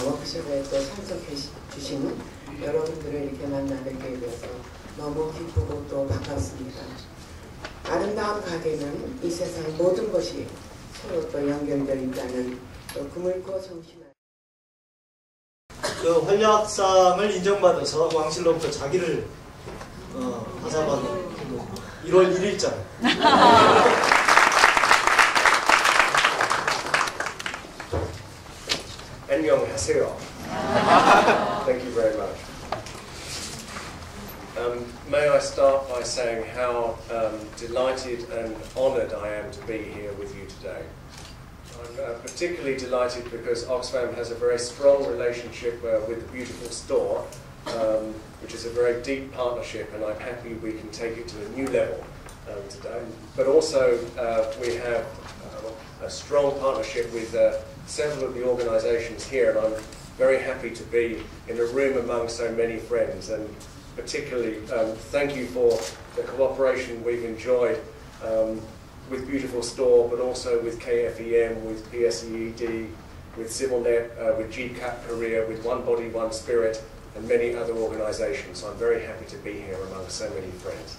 워크숍에 또 참석해 주신 여러분들을 이렇게 만나뵙게 되어서 너무 기쁘고 또 반갑습니다. 아름다운 가게는 이 세상 모든 것이 서로 또 연결되어 있다는 또 그물고 정신을 그 활약상을 인정받아서 왕실로부터 자기를 하사받은 1월 1일자. 안녕하세요. Thank you very much. May I start by saying how delighted and honoured I am to be here with you today. I'm particularly delighted because Oxfam has a very strong relationship with the beautiful store, which is a very deep partnership, and I'm happy we can take it to a new level today. But also we have a strong partnership with several of the organisations here, and I'm very happy to be in a room among so many friends, and particularly thank you for the cooperation we've enjoyed with Beautiful Store, but also with KFEM, with PSEED, with CivilNet, with GCAP Korea, with One Body, One Spirit, and many other organisations. So I'm very happy to be here among so many friends.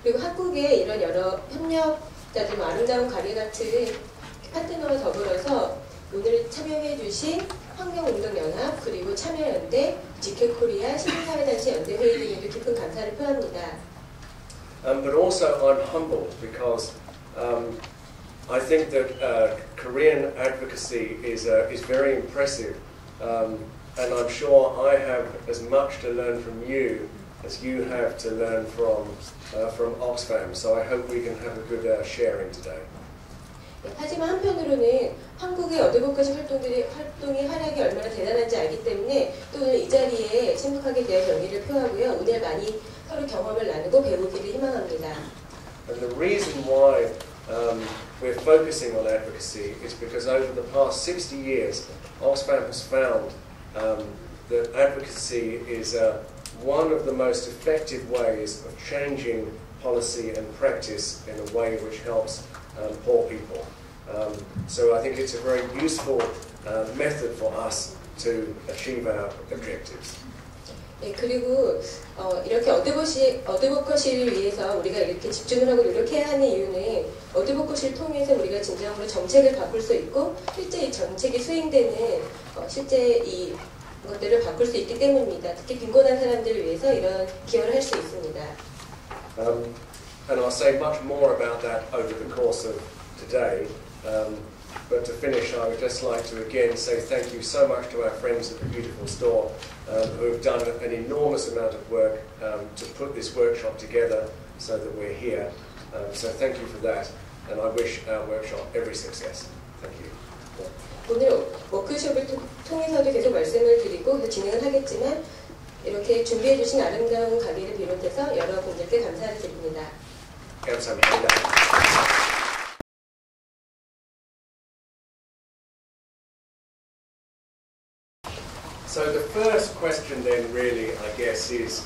그리고 한국의 이런 여러 협력자들, 아름다운 가게 같은 파트너와 더불어서 오늘 참여해 주신 환경운동연합, 그리고 참여연대, GCAP 시민사회단체 연대 회의 등에도 깊은 감사를 표합니다. But also I'm humbled because I think that Korean advocacy is very impressive, and I'm sure I have as much to learn from you as you have to learn from Oxfam. So I hope we can have a good sharing today. 하지만 한편으로는 한국의 어드보커시 활동이 활약이 얼마나 대단한지 알기 때문에 또 오늘 이 자리에 참석하게 되어 경의를 표하고요. 오늘 많이 서로 경험을 나누고 배우기를 희망합니다. And the reason why we're focusing on advocacy is because over the past 60 years, Oxfam has found that advocacy is one of the most effective ways of changing policy and practice in a way which helps poor people. So I think it's a very useful method for us to achieve our objectives. 네, 그리고 이렇게 어드보커시를 위해서 우리가 이렇게 집중을 하고 노력해야 하는 이유는 어드보커시를 통해서 우리가 진정으로 정책을 바꿀 수 있고 실제 이 정책이 수행되는 실제 이 것들을 바꿀 수 있기 때문입니다. 특히 빈곤한 사람들을 위해서 이런 기여를 할 수 있습니다. And I'll say much more about that over the course of today. But to finish, I would just like to again say thank you so much to our friends at the Beautiful Store who have done an enormous amount of work to put this workshop together so that we're here. So thank you for that, and I wish our workshop every success. Thank you. 오늘 워크숍을 통해서도 계속 말씀을 드리고 진행을 하겠지만 이렇게 준비해 주신 아름다운 가게를 비롯해서 여러분들께 감사를 드립니다. 감사합니다. So the first question then really, I guess, is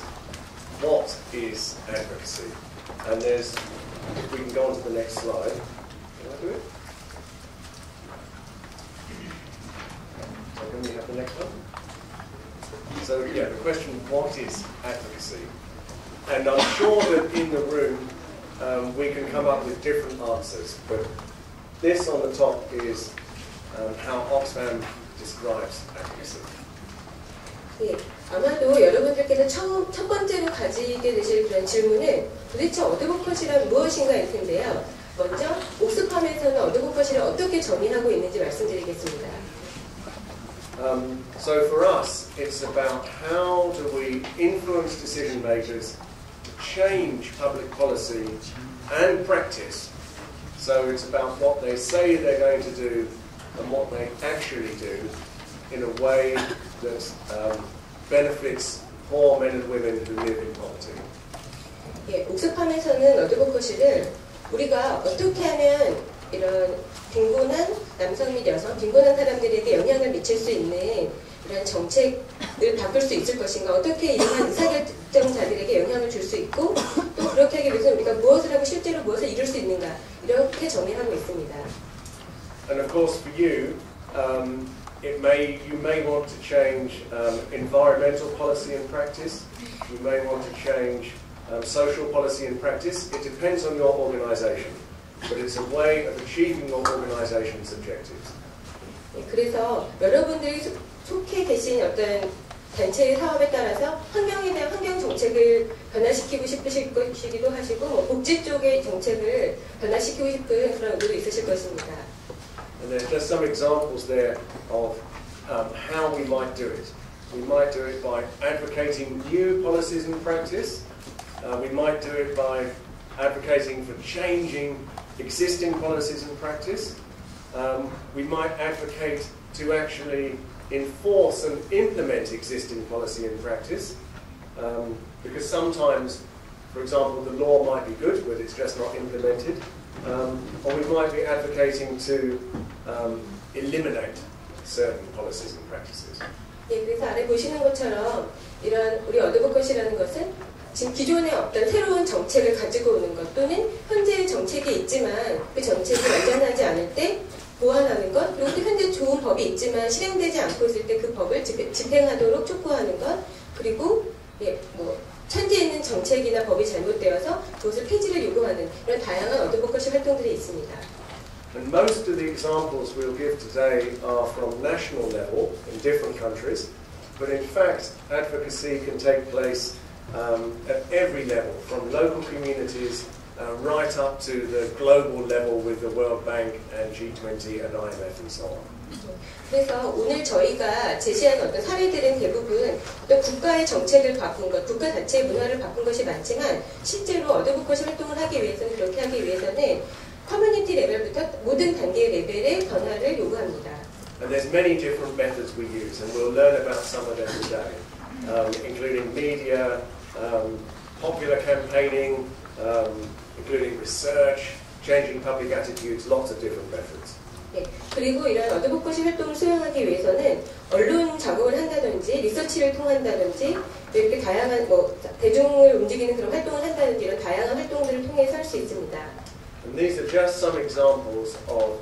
what is advocacy? And there's, if we can go on to the next slide. Can I do it? So can we have the next one? So yeah, the question, what is advocacy? And I'm sure that in the room we can come up with different answers, but this on the top is how Oxfam describes advocacy. 네, 아마도 여러분들께서 첫 번째로 가지게 되실 그런 질문은 도대체 어드보커시란 무엇인가일 텐데요. 먼저 옥스팜에서는 어드보커시를 어떻게 정의하고 있는지 말씀드리겠습니다. So for us, it's about how do we influence decision makers to change public policy and practice. So it's about what they say they're going to do and what they actually do in a way that benefits poor men and women who live in poverty. 예, 옥스팜에서는 어드보커시를 우리가 어떻게 하면 이런 빈곤한 남성 및 여성, 빈곤한 사람들에게 영향을 미칠 수 있는 이런 정책을 바꿀 수 있을 것인가, 어떻게 이러한 의사결정자들에게 영향을 줄 수 있고 또 그렇게 하기 위해서 우리가 무엇을 하고 실제로 무엇을 이룰 수 있는가, 이렇게 정의하고 있습니다. And of course for you, You may want to change environmental policy and practice. You may want to change social policy and practice. It depends on your organisation, but it's a way of achieving your organisation's objectives. 그래서 여러분들이 속해 계신 어떤 단체의 사업에 따라서 환경에 대한 환경 정책을 변화시키고 싶으실 것이기도 하시고 복지 쪽의 정책을 변화시키고 싶은 그런 의도도 있으실 것입니다. And there's just some examples there of how we might do it. We might do it by advocating new policies and practice. We might do it by advocating for changing existing policies and practice. We might advocate to actually enforce and implement existing policy and practice. Because sometimes, for example, the law might be good, but it's just not implemented. Or we might be advocating to eliminate certain policies and practices. 예, 그래서 아래 보시는 것처럼 이런 우리 어드보컷이라는 것은 지금 기존에 어떤 새로운 정책을 가지고 오는 것 또는 현재의 정책이 있지만 그 정책이 완전하지 않을 때 보완하는 것 그리고 또 현재 좋은 법이 있지만 실행되지 않고 있을 때 그 법을 집행하도록 촉구하는 것 그리고 예, 뭐 현재 있는 정책이나 법이 잘못되어서 그것을 폐지를 요구하는 이런 다양한 어드보컷이 활동들이 있습니다. And most of the examples we'll give today are from national level in different countries, but in fact advocacy can take place at every level, from local communities right up to the global level with the World Bank and G20 and IMF and so on. 그래서 오늘 저희가 제시한 어떤 사례들은 대부분 어떤 국가의 정책을 바꾼 것, 국가 자체의 문화를 바꾼 것이 많지만 실제로 어드보컷이 활동을 하기 위해서는 그렇게 하기 위해서는 커뮤니티 레벨부터 모든 단계의 레벨의 변화를 요구합니다. And there's many different methods we use, and we'll learn about some of them today, including media, popular campaigning, including research, changing public attitudes, lots of different methods. 네, 그리고 이런 어드보컷이 활동을 수행하기 위해서는 언론 작업을 한다든지 리서치를 통한다든지 이렇게 다양한 대중을 움직이는 그런 활동을 한다든지 이런 다양한 활동들을 통해서 할 수 있습니다. And these are just some examples of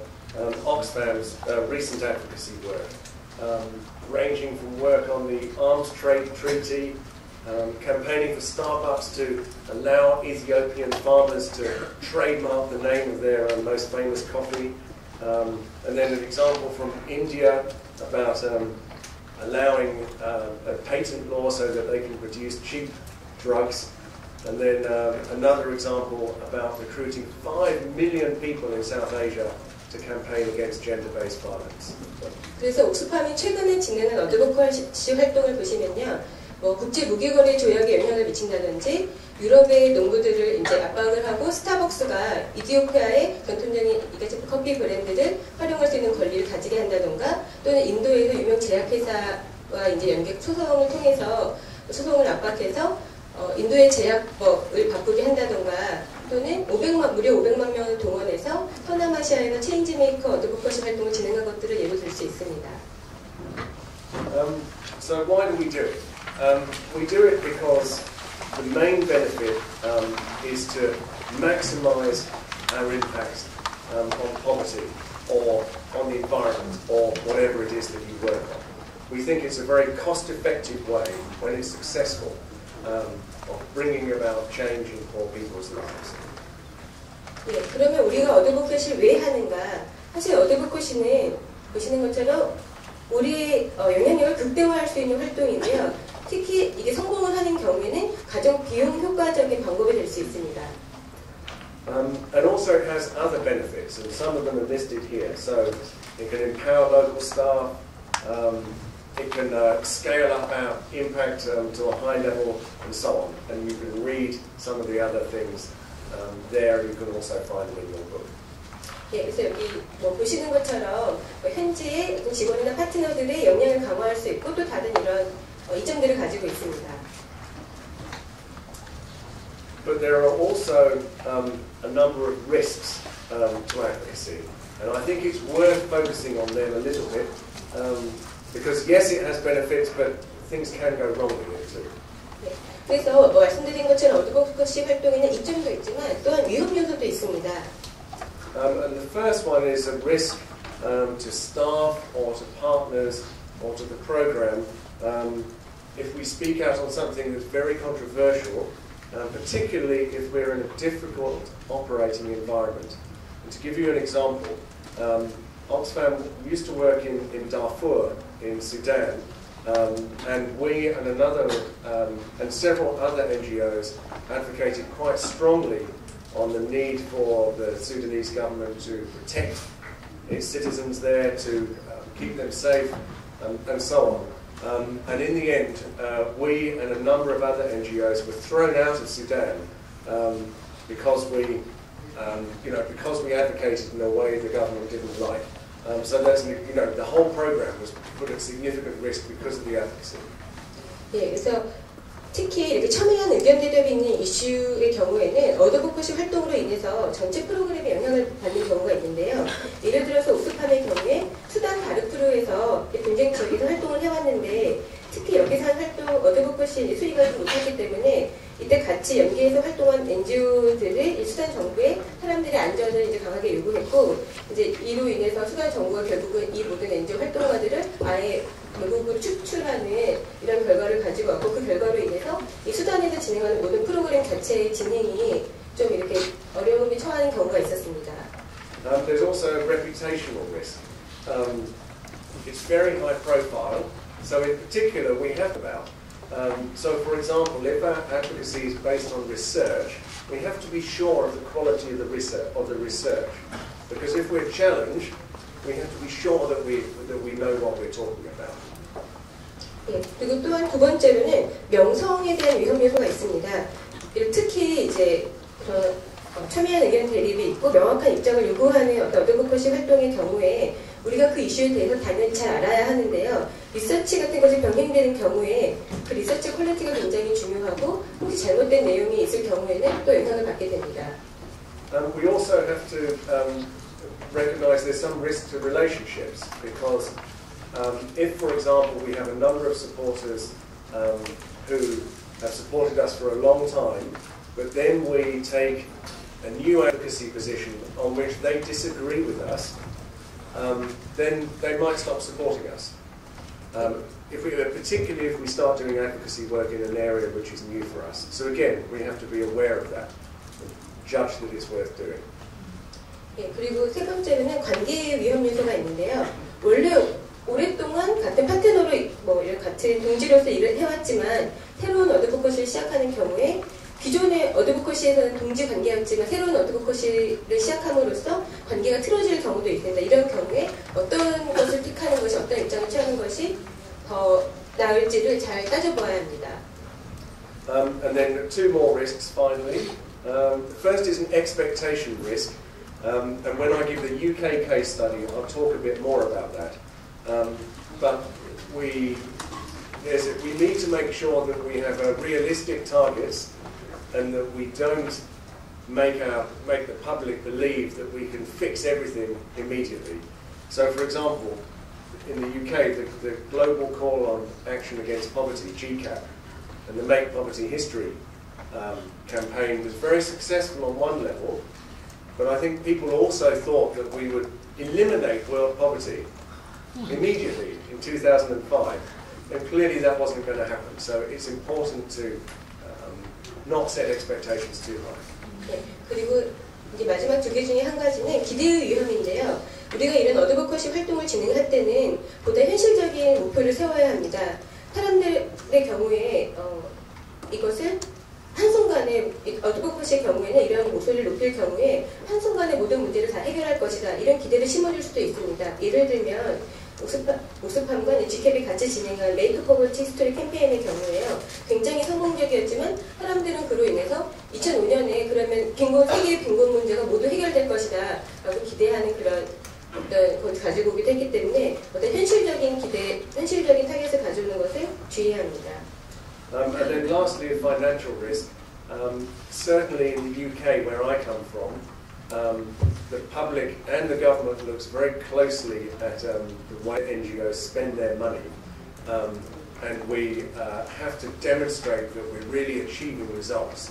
Oxfam's recent advocacy work, ranging from work on the Arms Trade Treaty, campaigning for Starbucks to allow Ethiopian farmers to trademark the name of their most famous coffee, and then an example from India about allowing a patent law so that they can produce cheap drugs. And then another example about recruiting 5 million people in South Asia to campaign against gender-based violence. 그래서 옥스팜이 최근에 진행한 어드보컷이 활동을 보시면요, 국제 무기거래 조약에 영향을 미친다든지 유럽의 농부들을 이제 압박을 하고 스타벅스가 이디오피아의 전통적인 커피 브랜드를 활용할 수 있는 권리를 가지게 한다던가 또는 인도에서 유명 제약회사와 이제 연계 소송을 통해서 소송을 압박해서 인도의 제약법을 바꾸게 한다던가 또는 무려 500만 명을 동원해서 서남아시아에서 체인지메이커 어드보컷이 활동을 진행한 것들을 예로 들 수 있습니다. So why do we do it? We do it because the main benefit is to maximize our impact on poverty or on the environment or whatever it is that you work on. We think it's a very cost-effective way, when it's successful, of bringing about change in poor people's lives. 네, 그러면 우리가 어드보컷을 왜 하는가? 사실 어드보컷은 보시는 것처럼 우리의 영향력을 극대화할 수 있는 활동인데요. 특히 이게 성공을 하는 경우에는 가장 비용 효과적인 방법이 될 수 있습니다. And also it has other benefits, and some of them are listed here. So it can empower local staff. It can scale up our impact to a high level and so on. And you can read some of the other things there. You can also find them in your book. 예, 그래서 여기 보시는 것처럼 현지의 어떤 직원이나 파트너들의 역량을 강화할 수 있고 또 다른 이런 이점들을 가지고 있습니다. But there are also a number of risks to advocacy, and I think it's worth focusing on them a little bit. Because yes, it has benefits, but things can go wrong with it too. 네, 그래서 말씀드린 것처럼 어드보컷이 활동에는 이점도 있지만 또한 위험 요소도 있습니다. And the first one is a risk to staff or to partners or to the program, if we speak out on something that's very controversial, particularly if we're in a difficult operating environment. And to give you an example, Oxfam used to work in Darfur in Sudan, and we and several other NGOs advocated quite strongly on the need for the Sudanese government to protect its citizens there, to keep them safe, and so on. And in the end, we and a number of other NGOs were thrown out of Sudan because we advocated in a way the government didn't like. So that's, the whole program was put at significant risk because of the advocacy. 예, 그래서 특히 이렇게 첨예한 의견 대립이 있는 이슈의 경우에는 어드보커시 활동으로 인해서 전체 프로그램에 영향을 받는 경우가 있는데요. 예를 들어서 옥스팜의 경우에 수단 다르푸르에서 분쟁 지역에서 활동을 해왔는데 특히 여기서 한 활동 어드보커시 수위가 좀 높았기 때문에 이때 같이 연계해서 활동한 NGO들을 이 수단 정부에 사람들의 안전을 이제 강하게 요구했고 이제 이로 인해서 수단 정부가 결국은 이 모든 NGO 활동가들을 아예 결국은 축출하는 이런 결과를 가지고 왔고 그 결과로 인해서 이 수단에서 진행하는 모든 프로그램 자체의 진행이 좀 이렇게 어려움이 처하는 경우가 있었습니다. There's also a reputational risk. It's very high profile, so in particular we have about. So for example, if our advocacy is based on research, we have to be sure of the quality of the research. Because if we're challenged, we have to be sure that we know what we're talking about. 예, 그리고 또한 두 번째로는 명성에 대한 위험 요소가 있습니다. 특히 이제 그런 첨예한 의견 대립이 있고 명확한 입장을 요구하는 어떤 어드보커시 활동의 경우에 우리가 그 이슈에 대해서 당연히 잘 알아야 하는데요. 리서치 같은 것이 병행되는 경우에 그 리서치 퀄리티가 굉장히 중요하고 혹시 잘못된 내용이 있을 경우에는 또 영향을 받게 됩니다. We also have to recognize there's some risk to relationships because if, for example, we have a number of supporters who have supported us for a long time, but then we take a new advocacy position on which they disagree with us, then they might stop supporting us. Particularly if we start doing advocacy work in an area which is new for us. So again, we have to be aware of that and judge that it's worth doing. 예, 그리고 세 번째로는 관계의 위험 요소가 있는데요. 원래 오랫동안 같은 파트너로 이런 같은 동지로서 일을 해왔지만 새로운 어드보커시를 시작하는 경우에 기존의 어드보커시에서는 동지 관계였지만 새로운 어드보커시를 시작함으로써 관계가 틀어질 경우도 있습니다. 이런 경우에 어떤 것을 택하는 것이 어떤 입장을 취하는 것이 더 나을지를 잘 따져보아야 합니다. And then two more risks finally. The first is an expectation risk. And when I give the UK case study, I'll talk a bit more about that. But we need to make sure that we have realistic targets and that we don't make the public believe that we can fix everything immediately. So, for example, in the UK, the Global Call on Action Against Poverty, GCAP, and the Make Poverty History campaign was very successful on one level, but I think people also thought that we would eliminate world poverty immediately in 2005, and clearly that wasn't going to happen. So it's important to not set expectations too high. 네, 그리고 이제 마지막 두 개 중에 한 가지는 기대의 위험인데요. 우리가 이런 어드보커시 활동을 진행할 때는 보다 현실적인 목표를 세워야 합니다. 사람들의 경우에 이것을 한순간에 어드보커시의 경우에는 이런 목소리를 높일 경우에 한순간에 모든 문제를 다 해결할 것이다. 이런 기대를 심어줄 수도 있습니다. 예를 들면 옥스팜과 GCAP이 같이 진행한 Make Poverty History 캠페인의 경우에요. 굉장히 성공적이었지만 사람들은 그로 인해서 2005년에 그러면 세계의 빈곤 문제가 모두 해결될 것이다 라고 기대하는 그런 어떤 걸 가지고 오기도 했기 때문에 어떤 현실적인 기대, 현실적인 타겟을 가져오는 것을 주의해야 합니다. And then lastly, a financial risk. Certainly in the UK, where I come from, the public and the government looks very closely at the way NGOs spend their money. And we have to demonstrate that we're really achieving results.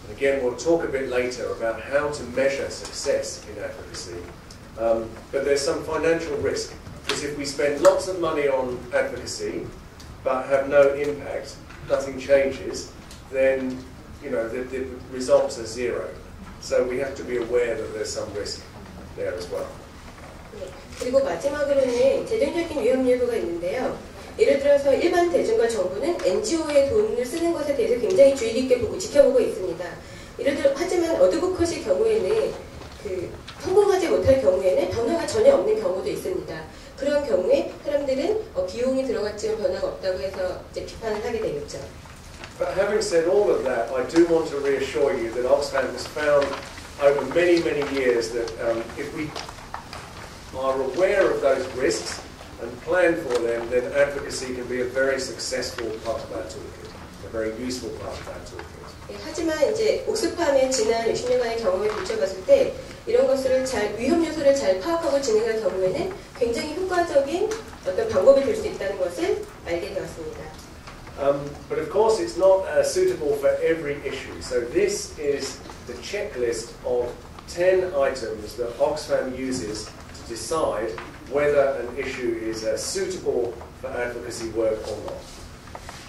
And again, we'll talk a bit later about how to measure success in advocacy. But there's some financial risk, because if we spend lots of money on advocacy but have no impact, nothing changes, then the results are zero. So we have to be aware that there's some risk there as well. 네, 그리고 마지막으로는 재정적인 위험 요소가 있는데요. 예를 들어서 일반 대중과 정부는 NGO의 돈을 쓰는 것에 대해서 굉장히 주의 깊게 지켜보고 있습니다. 하지만 어드보컷의 경우에는 성공하지 못할 경우에는 변화가 전혀 없는 경우도 있습니다. 그런 경우에 사람들은 비용이 들어갔지만 변화가 없다고 해서 이제 비판을 하게 되겠죠. But having said all of that, I do want to reassure you that Oxfam has found over many, many years that if we are aware of those risks and plan for them, then advocacy can be a very successful part of our toolkit, a very useful part of our toolkit. 네, 하지만 이제 옥스팜의 지난 60년간의 경험을 비춰봤을 때 이런 것을 위험 요소를 잘 파악하고 진행할 경우에는 굉장히 효과적인 어떤 방법이 될 수 있다는 것을 알게 되었습니다. But of course it's not suitable for every issue. So this is the checklist of 10 items that Oxfam uses to decide whether an issue is suitable for advocacy work or not.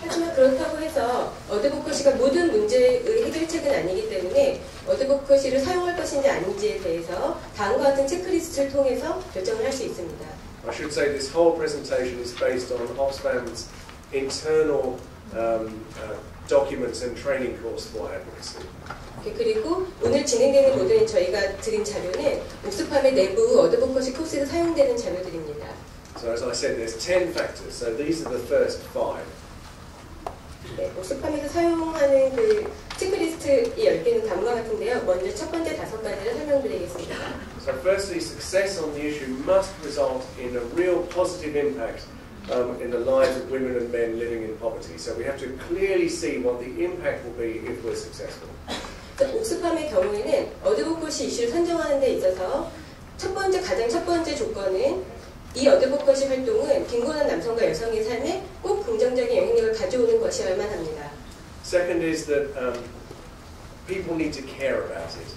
하지만 그렇다고 해서 어드보커시가 모든 문제의 해결책은 아니기 때문에 어드보커시를 사용할 것인지 아닌지에 대해서 다음과 같은 체크리스트를 통해서 결정을 할 수 있습니다. I should say this whole presentation is based on Oxfam's internal documents and training course for advocacy. 그리고 오늘 진행되는 모든 저희가 드린 자료는 옥스팜의 내부 어드보커시 코스에서 사용되는 자료들입니다. So as I said, there's 10 factors. So these are the first 5. 네, 옥스팜에서 사용하는 그 체크리스트 이 10개는 다음과 같은데요. 먼저 첫 번째 5가지를 설명드리겠습니다. So firstly, success on the issue must result in a real positive impact in the lives of women and men living in poverty. So we have to clearly see what the impact will be if we're successful. 옥스팜의 경우에는 어드보커시 이슈를 선정하는 데 있어서 가장 첫 번째 조건은 이 어드보커시 활동은 빈곤한 남성과 여성의 삶에 꼭 긍정적인 영향력을 가져오는 것이어야만 합니다. Second is that people need to care about it.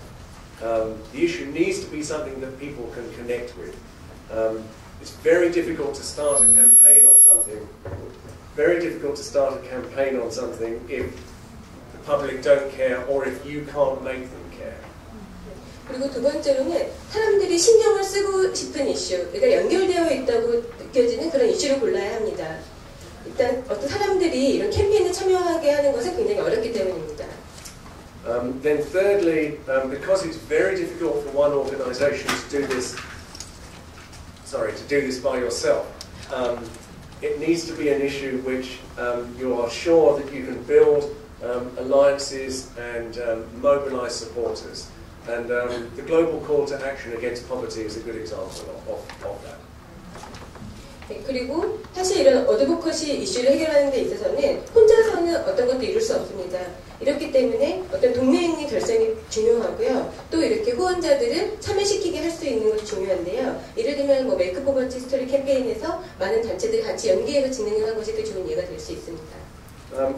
The issue needs to be something that people can connect with. It's very difficult to start a campaign on something. Very difficult to start a campaign on something if the public don't care or if you can't make them care. 그리고 두 번째로는 사람들이 신경을 쓰고 싶은 이슈, 그러니까 연결되어 있다고 느껴지는 그런 이슈를 골라야 합니다. 일단 어떤 사람들이 이런 캠페인에 참여하게 하는 것은 굉장히 어렵기 때문입니다. Then thirdly, because it's very difficult for one organisation to do this by yourself, it needs to be an issue which you are sure that you can build alliances and mobilise supporters. And the Global Call to Action Against Poverty is a good example of that. 네, 그리고 사실 이런 어드보커시 이슈를 해결하는 데 있어서는 혼자서는 어떤 것도 이룰 수 없습니다. 이렇기 때문에 어떤 동맹의 결성이 중요하고요. 또 이렇게 후원자들을 참여시키게 할 수 있는 것이 중요한데요. 예를 들면 메이크 포버티 스토리 캠페인에서 많은 단체들이 같이 연계해서 진행하는 것이 또 좋은 예가 될 수 있습니다.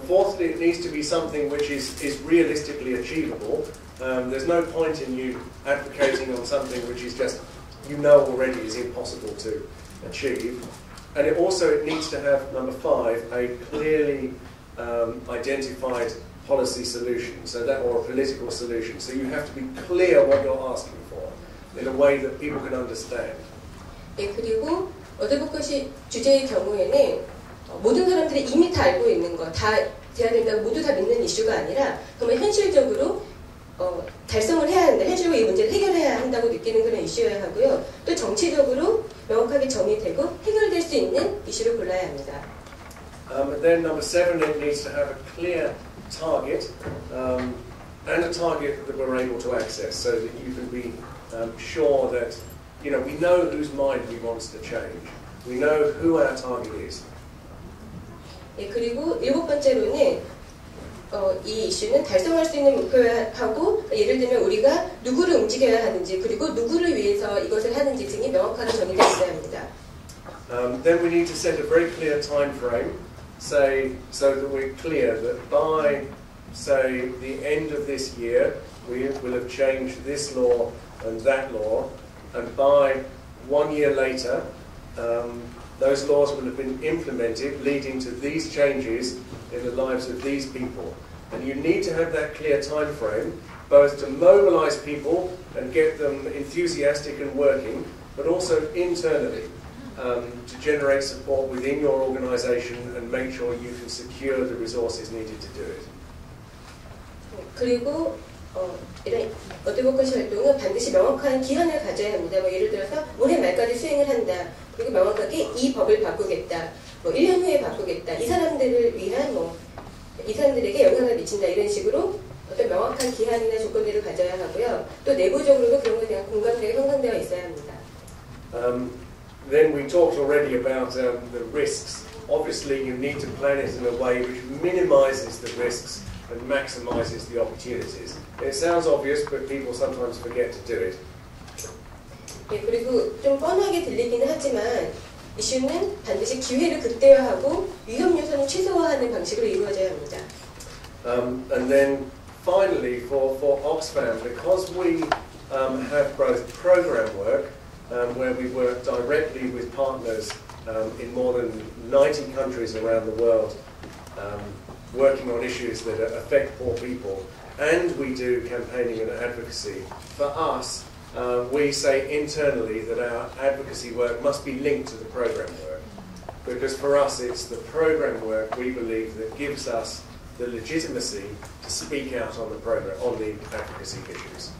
Fourthly, it needs to be something which is realistically achievable. There's no point in you advocating on something which is just, already is impossible to achieve. And it needs to have, number 5, a clearly identified policy solution, or a political solution. So you have to be clear what you're asking for in a way that people can understand. 네, 그리고 어드보커시 주제의 경우에는 모든 사람들이 이미 다 알고 있는 거, 다 돼야 된다고 모두 다 믿는 이슈가 아니라 정말 현실적으로 달성을 해야 한다, 현실적으로 이 문제를 해결해야 한다고 느끼는 그런 이슈여야 하고요. 또 정치적으로 명확하게 정의되고 해결될 수 있는 이슈를 골라야 합니다. And then number 7, it needs to have a clear target and a target that we're able to access, so that you can be sure that we know whose mind we want to change. We know who our target is. 네, 그리고 7번째로는 이 이슈는 달성할 수 있는 목표여야 하고, 예를 들면 우리가 누구를 움직여야 하는지 그리고 누구를 위해서 이것을 하는지 등이 명확하게 정의되어 있어야 합니다. Then we need to set a very clear time frame, so that we're clear that by, say, the end of this year, we will have changed this law and that law, and by 1 year later, those laws will have been implemented, leading to these changes in the lives of these people. And you need to have that clear time frame, both to mobilize people and get them enthusiastic and working, but also internally to generate support within your organization and make sure you can secure the resources needed to do it. 그리고 이런 어드보커시 활동은 반드시 명확한 기한을 가져야 합니다. 뭐 예를 들어서 올해 말까지 수행을 한다. 그리고 명확하게 이 법을 바꾸겠다. 뭐 1년 후에 바꾸겠다. 이 사람들을 위한 이 사람들에게 영향을 미친다. 이런 식으로 어떤 명확한 기한이나 조건들을 가져야 하고요. 또 내부적으로도 그런 것에 대한 공감대가 형성되어 있어야 합니다. Then we talked already about the risks. Obviously, you need to plan it in a way which minimizes the risks and maximizes the opportunities. It sounds obvious, but people sometimes forget to do it. 네, 그리고 좀 뻔하게 들리기는 하지만 이슈는 반드시 기회를 극대화하고 위험 요소는 최소화하는 방식으로 이루어져야 합니다. And then finally, for Oxfam, because we have both program work, where we work directly with partners in more than 90 countries around the world, working on issues that affect poor people, and we do campaigning and advocacy. For us, we say internally that our advocacy work must be linked to the program work, because for us it's the program work we believe that gives us the legitimacy to speak out on the program, on the advocacy issues.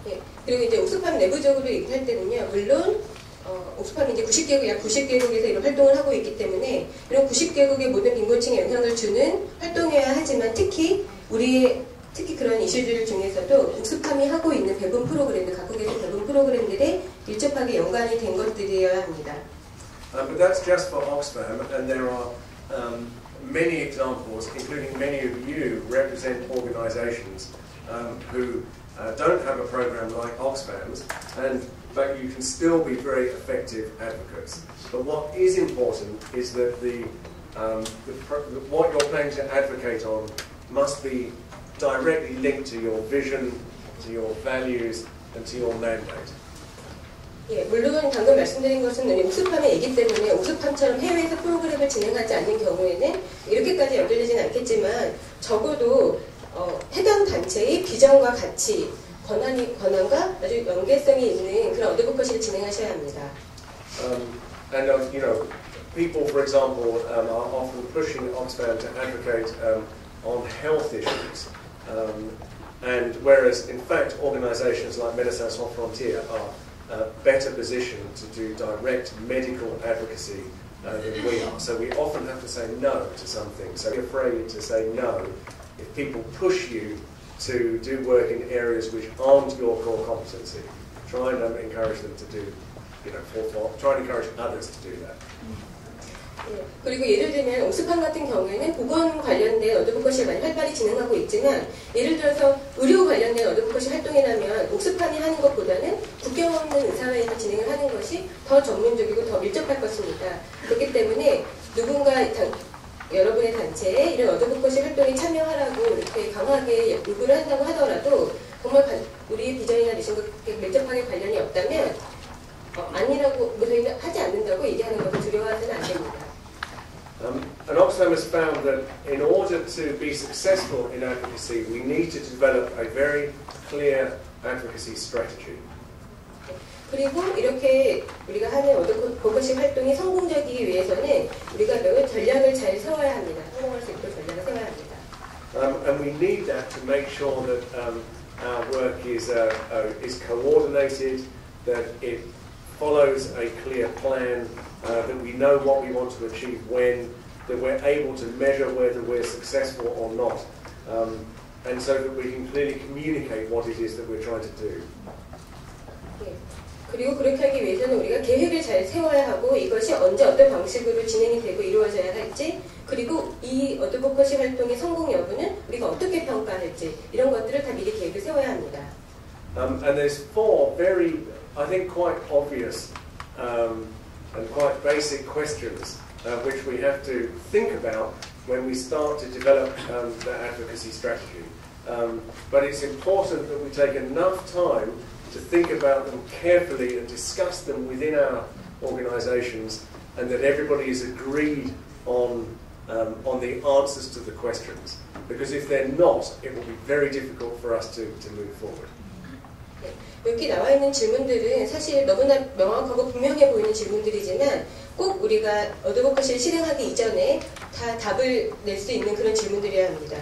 네, 그리고 이제 옥스팜 내부적으로 얘기할 때는요, 물론 옥스팜이 이제 90개국, 약 90개국에서 이런 활동을 하고 있기 때문에 이런 90개국의 모든 빈곤층에 영향을 주는 활동이어야 하지만 특히 그런 이슈들 중에서도 옥스팜이 하고 있는 배분 프로그램들, 각국에서 배분 프로그램들에 밀접하게 연관이 된 것들이어야 합니다. But that's just for Oxfam, and there are many examples, including many of you represent organisations who don't have a program like Oxfam's, but you can still be very effective advocates. But what is important is that what you're planning to advocate on must be directly linked to your vision, to your values, and to your mandate. 예, 물론 방금 말씀드린 것은 옥스팜의 얘기 때문에 옥스팜처럼 해외에서 프로그램을 진행하지 않는 경우에는 이렇게까지 연결되지는 않겠지만 적어도 해당 단체의 비전과 가치, 권한과 아주 연계성이 있는 그런 어드보커시를 진행하셔야 합니다. And you know, people, for example, are often pushing Oxfam to advocate on health issues, and whereas in fact organisations like Médecins Sans Frontières are better positioned to do direct medical advocacy than we are. So we often have to say no to something. So we're afraid to say no if people push you to do work in areas which aren't your core competency. Try and encourage them to do, try and encourage others to do that. 네, 그리고 예를 들면 옥스팜 같은 경우에는 보건 관련된 어드보커시를 많이 활발히 진행하고 있지만 예를 들어서 의료 관련된 어드보커시 활동이라면 옥스팜이 하는 것보다는 국경 없는 의사회에서 진행을 하는 것이 더 전문적이고 더 밀접할 것입니다. 그렇기 때문에 누군가 여러분의 단체에 이런 어드보커시 활동에 참여하라고 이렇게 강하게 요구를 한다고 하더라도 정말 우리의 비전이나 미션과 밀접하게 관련이 없다면 아니라고 저희는 하지 않는다고 얘기하는 것을 두려워하지는 안 됩니다. And Oxfam has found that in order to be successful in advocacy, we need to develop a very clear advocacy strategy. 그리고 이렇게 우리가 하는 어드보커시 활동이 성공적이기 위해서는 우리가 매우 전략을 잘 세워야 합니다. 성공할 수 있도록 전략을 세워야 합니다. And we need that to make sure that our work is coordinated, that it follows a clear plan, that we know what we want to achieve when, that we're able to measure whether we're successful or not, and so that we can clearly communicate what it is that we're trying to do. 네. 그리고 그렇게 하기 위해서는 우리가 계획을 잘 세워야 하고 이것이 언제 어떤 방식으로 진행이 되고 이루어져야 할지 그리고 이 어드보커시 활동의 성공 여부는 우리가 어떻게 평가할지 이런 것들을 다 미리 계획을 세워야 합니다. And there's four very, I think, quite obvious and quite basic questions which we have to think about when we start to develop the advocacy strategy. But it's important that we take enough time to think about them carefully and discuss them within our organisations, and that everybody is agreed on the answers to the questions. Because if they're not, it will be very difficult for us to move forward. 여기 나와 있는 질문들은 사실 너무나 명확하고 분명해 보이는 질문들이지만 꼭 우리가 어드보커시를 실행하기 이전에 다 답을 낼 수 있는 그런 질문들이어야 합니다.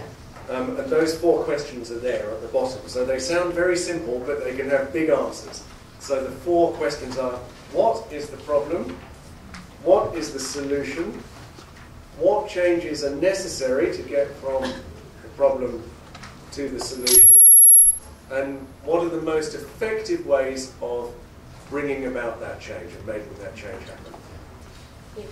And those 4 questions are there at the bottom. So they sound very simple, but they can have big answers. So the 4 questions are: what is the problem? What is the solution? What changes are necessary to get from the problem to the solution? And what are the most effective ways of bringing about that change and making that change happen?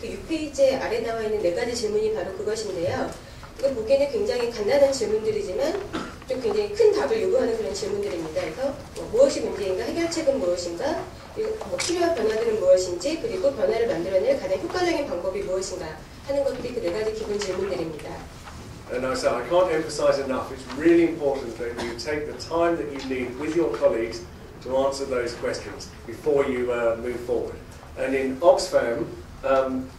그 6페이지에 아래 나와 있는 4가지 질문이 바로 그것인데요. 이거 보기에는 굉장히 간단한 질문들이지만 좀 굉장히 큰 답을 요구하는 그런 질문들입니다. 그래서 무엇이 문제인가, 해결책은 무엇인가, 그리고 필요한 변화들은 무엇인지, 그리고 변화를 만들어낼 가장 효과적인 방법이 무엇인가 하는 것들이 그 4가지 기본 질문들입니다. And I can't emphasize enough, it's really important that you take the time that you need with your colleagues to answer those questions before you move forward. And in Oxfam,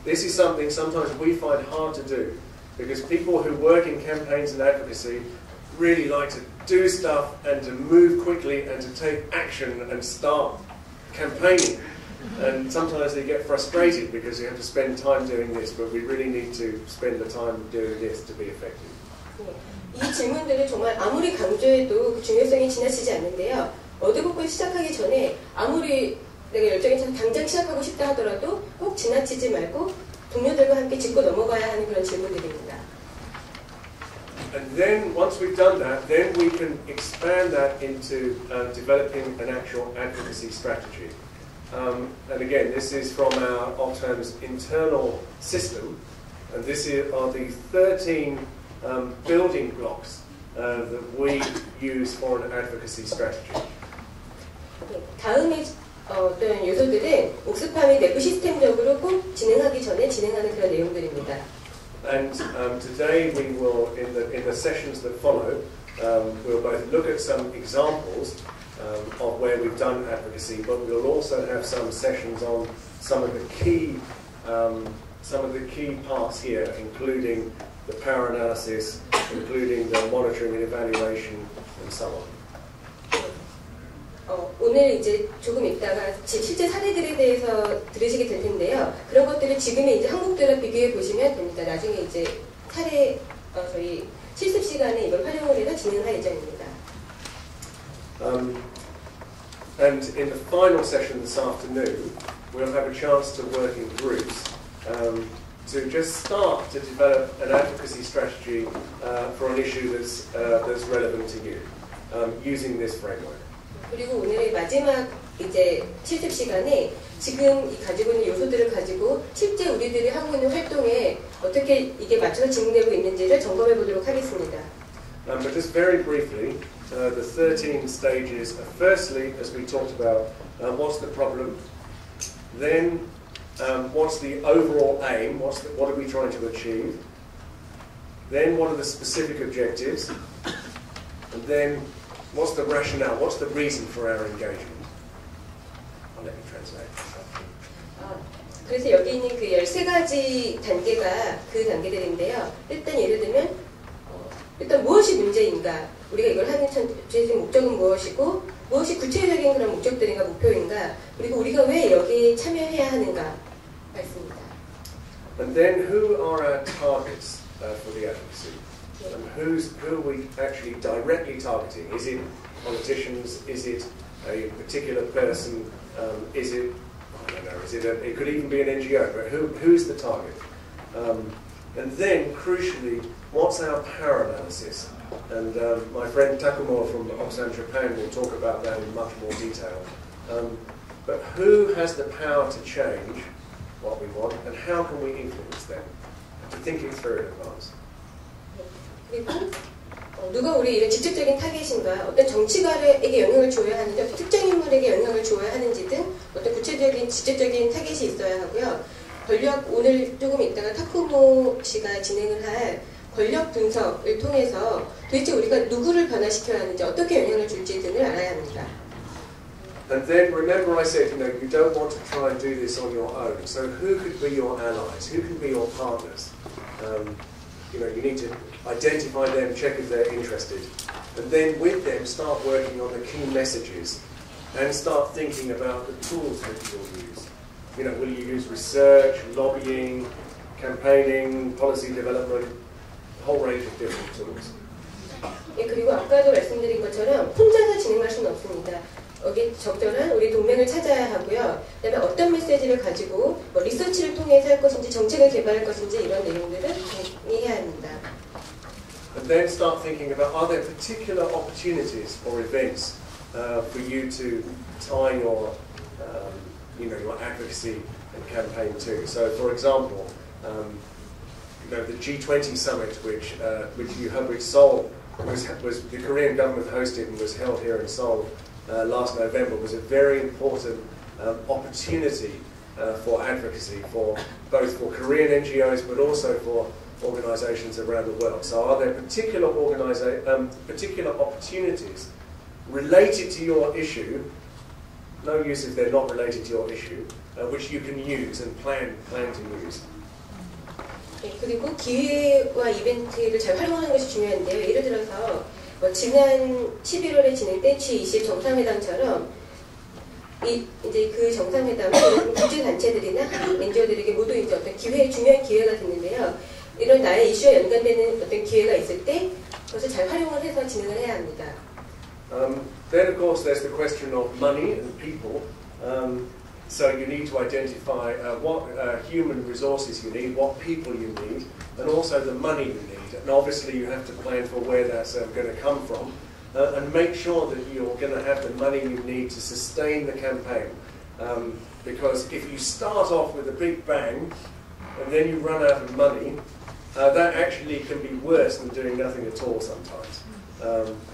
this is something sometimes we find hard to do, because people who work in campaigns and advocacy really like to do stuff and to move quickly and to take action and start campaigning. And sometimes they get frustrated because you have to spend time doing this, but we really need to spend the time doing this to be effective. 이 질문들을 정말 아무리 강조해도 그 중요성이 지나치지 않는데요. 어드보커시 시작하기 전에 아무리 내가 열정이 차서 당장 시작하고 싶다 하더라도 꼭 지나치지 말고 동료들과 함께 짚고 넘어가야 하는 그런 질문들입니다. And then once we've done that, then we can expand that into developing an actual advocacy strategy. And again, this is from our Oxfam's internal system, and this are the 13 building blocks that we use for an advocacy strategy. 다음에 어떤 요소들은 옥스팜의 내부 시스템적으로 꼭 진행하기 전에 진행하는 그런 내용들입니다. And today we will, in the sessions that follow, we'll both look at some examples of where we've done advocacy, but we'll also have some sessions on some of the key parts here, including the power analysis, including the monitoring and evaluation, and so on. 오늘 이제 조금 있다가 실제 사례들에 대해서 들으시게 될 텐데요. 그런 것들을 지금의 이제 한국들과 비교해 보시면 됩니다. 나중에 이제 사례 저희 실습 시간에 이걸 활용을 해서 진행할 예정입니다. And in the final session this afternoon, we'll have a chance to work in groups to just start to develop an advocacy strategy for an issue that's relevant to you, using this framework. 그리고 오늘의 마지막 이제 실습 시간에 지금 가지고 있는 요소들을 가지고 실제 우리들이 하고 있는 활동에 어떻게 이게 맞춰서 진행되고 있는지를 점검해 보도록 하겠습니다. But just very briefly, the 13 stages are firstly, as we talked about, what's the problem? Then, what's the overall aim? What are we trying to achieve? Then, what are the specific objectives? And then, what's the rationale? What's the reason for our engagement? I'll let you translate. 그래서 여기 있는 그 13가지 단계가 그 단계들인데요. 일단 예를 들면 일단 무엇이 문제인가? 우리가 이걸 하는 전체적인 목적은 무엇이고 무엇이 구체적인 그런 목적들인가 목표인가? 그리고 우리가 왜 여기에 참여해야 하는가? 말씀입니다. And then who are our targets for the advocacy? And who are we actually directly targeting? Is it politicians? Is it a particular person? Is it, I don't know, it could even be an NGO, but who's the target? And then, crucially, what's our power analysis? And my friend Takumo from Oxfam Japan will talk about that in much more detail. But who has the power to change what we want, and how can we influence them? To think it through in advance. 그리고 누가 우리 이런 직접적인 타겟인가, 어떤 정치가에게 영향을 줘야 하는지, 어떤 특정 인물에게 영향을 줘야 하는지 등 어떤 구체적인 직접적인 타겟이 있어야 하고요. 권력, 오늘 조금 있다가 타쿠모 씨가 진행을 할 권력 분석을 통해서 도대체 우리가 누구를 변화시켜야 하는지, 어떻게 영향을 줄지 등을 알아야 합니다. And then remember I said, you don't want to try and do this on your own. So who could be your allies? Who can be your partners? You need to identify them, check if they're interested. And then with them, start working on the key messages and start thinking about the tools that you'll use. Will you use research, lobbying, campaigning, policy development, a whole range of different tools. 예, 그리고 아까도 말씀드린 것처럼 혼자서 진행할 수는 없습니다. 여기 적절한 우리 동맹을 찾아야 하고요. 그다음에 어떤 메시지를 가지고 리서치를 통해서 할 것인지 정책을 개발할 것인지 이런 내용들을 정리해야 합니다. And then start thinking about, are there particular opportunities or events for you to tie your advocacy and campaign to? So, for example, the G20 summit, which Seoul was the Korean government hosted and was held here in Seoul last November, was a very important opportunity for advocacy both for Korean NGOs but also for organisations around the world. So are there particular opportunities related to your issue, no use if they're not related to your issue, which you can use and plan to use. 네, 그리고 기회와 이벤트를 잘 활용하는 것이 중요한데요. 예를 들어서 지난 11월에 진행된 G20 정상회담처럼 이제 그 정상회담은 국제 단체들이나 NGO들에게 모두 이제 어떤 중요한 기회가 됐는데요. 이런 나의 이슈와 연관되는 어떤 기회가 있을 때 그것을 잘 활용을 해서 진행을 해야 합니다. Then of course there's the question of money and people. So you need to identify what human resources you need, what people you need, and also the money you need. And obviously you have to plan for where that's going to come from, and make sure that you're going to have the money you need to sustain the campaign. Because if you start off with a big bang, and then you run out of money, that actually can be worse than doing nothing at all sometimes.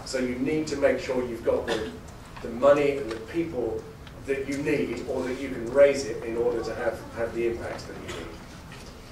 So you need to make sure you've got the money and the people that you need, or that you can raise it in order to have the impact that you need.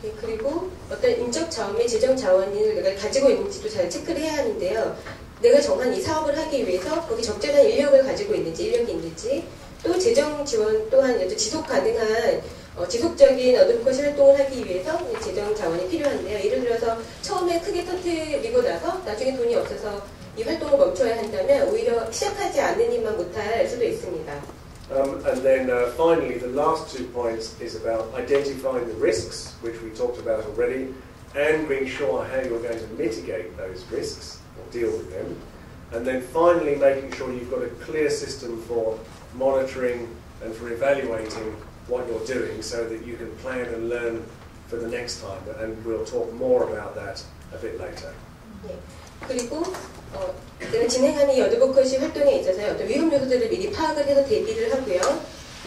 네, 그리고 어떤 인적 자원, 재정 자원을 내가 가지고 있는지도 잘 체크를 해야 하는데요. 내가 정한 이 사업을 하기 위해서 거기 적절한 인력을 가지고 있는지, 인력이 있는지, 또 재정 지원 또한 지속 가능한 지속적인 어드보커시 활동을 하기 위해서 재정 자원이 필요한데요. 예를 들어서 처음에 크게 터뜨리고 나서 나중에 돈이 없어서 이 활동을 멈춰야 한다면 오히려 시작하지 않는 일만 못할 수도 있습니다. And then finally, the last 2 points is about identifying the risks, which we talked about already, and being sure how you're going to mitigate those risks or deal with them. And then finally, making sure you've got a clear system for monitoring and for evaluating what you're doing so that you can plan and learn for the next time. And we'll talk more about that a bit later. 네. 그리고 내가 진행하는 이 어드보커시 활동에 있어서 어떤 위험 요소들을 미리 파악을 해서 대비를 하고요.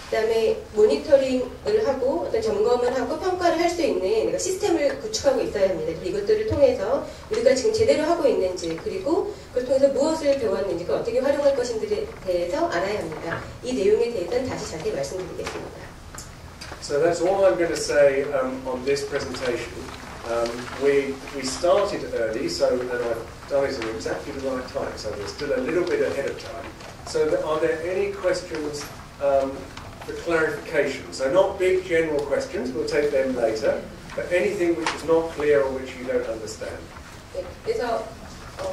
그다음에 모니터링을 하고 어떤 점검을 하고 평가를 할 수 있는 내가 시스템을 구축하고 있어야 합니다. 그리고 이것들을 통해서 우리가 지금 제대로 하고 있는지, 그리고 그걸 통해서 무엇을 배웠는지, 그걸 어떻게 활용할 것인지에 대해서 알아야 합니다. 이 내용에 대해서는 다시 자세히 말씀드리겠습니다. So that's all I'm going to say on this presentation. We started early, so and I've done it in exactly the right time, so we're still a little bit ahead of time. So are there any questions for clarification? So not big general questions, we'll take them later, but anything which is not clear or which you don't understand. 네, 그래서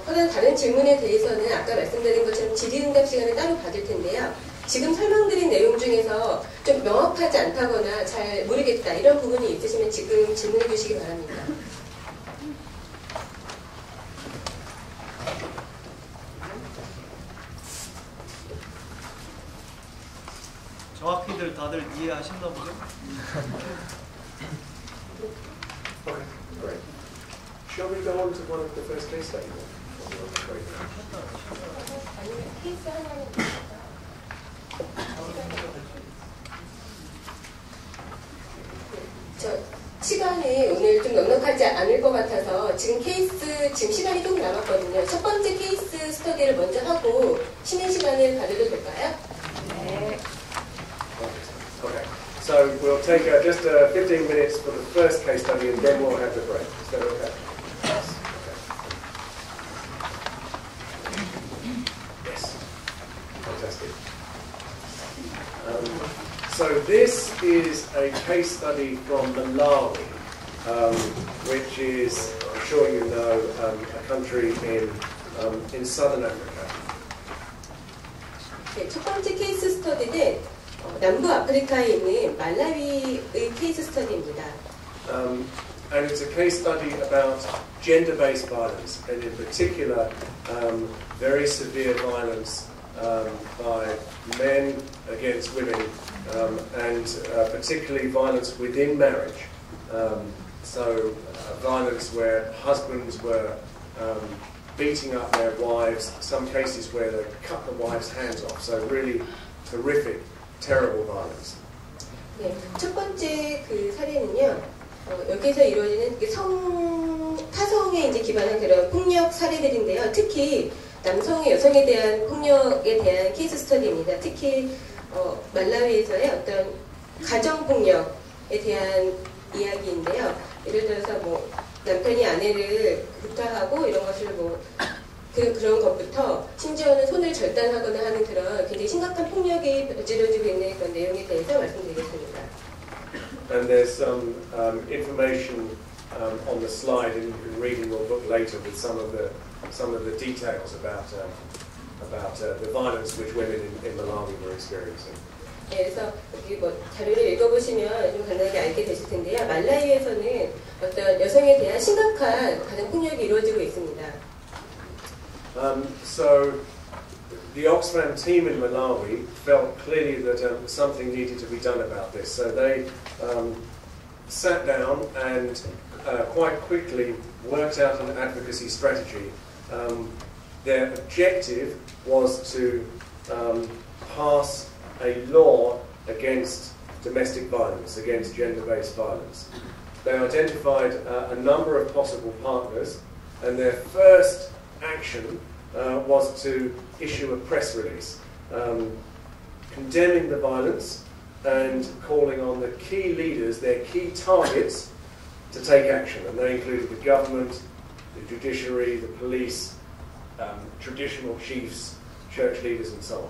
다른 질문에 대해서는 아까 말씀드린 것처럼 질의응답 시간을 따로 가질 텐데요. 지금 설명드린 내용 중에서 좀 명확하지 않다거나 잘 모르겠다 이런 부분이 있으시면 지금 질문해 주시기 바랍니다. 정확히들 다들 이해하셨나 보죠? Okay, great. Shall we go on to one of the first case studies? 아니면 케이스 하나는 시간이 오늘 좀 넉넉하지 않을 것 같아서 지금 시간이 조금 남았거든요. 첫 번째 케이스 스터디를 먼저 하고 쉬는 시간을 가져도 될까요? 네. Okay. So we'll take just 15 minutes for the first case study and then we'll have the break. Is that okay? Yes. Okay. Yes. Fantastic. So this is a case study from Malawi, which is, I'm sure you know, a country in southern Africa. 네, 첫 번째 케이스 스터디는 남부 아프리카에 있는 말라위의 케이스 스터디입니다. And it's a case study about gender-based violence, and in particular, very severe violence by men against women, and particularly violence within marriage. Violence where husbands were beating up their wives, some cases where they cut the wives' hands off, so really horrific, terrible violence. 네, 첫 번째 그 사례는요. 여기서 이루어지는 타성에 이제 기반한 그런 폭력 사례들인데요. 특히 남성이 여성에 대한 폭력에 대한 케이스 스터디입니다. 특히 말라위에서의 어떤 가정 폭력에 대한 이야기인데요. 예를 들어서 뭐 남편이 아내를 구타하고 이런 것을 뭐 그런 것부터 심지어는 손을 절단하거나 하는 그런 굉장히 심각한 폭력이 저지러지고 있는 그런 내용에 대해서 말씀드리겠습니다. And there's some information on the slide, and you can read in your book later with some of the details about the violence which women in Malawi were experiencing. 네, 그래서 여기 뭐 자료를 읽어보시면 좀 간단하게 알게 되실 텐데요. 말라위에서는 어떤 여성에 대한 심각한 가정 폭력이 이루어지고 있습니다. So the Oxfam team in Malawi felt clearly that something needed to be done about this. So they sat down and quite quickly worked out an advocacy strategy. Their objective was to pass a law against domestic violence, against gender-based violence. They identified a number of possible partners, and their first action was to issue a press release condemning the violence and calling on the key leaders, their key targets, to take action. And they included the government, the judiciary, the police, traditional chiefs, church leaders, and so on.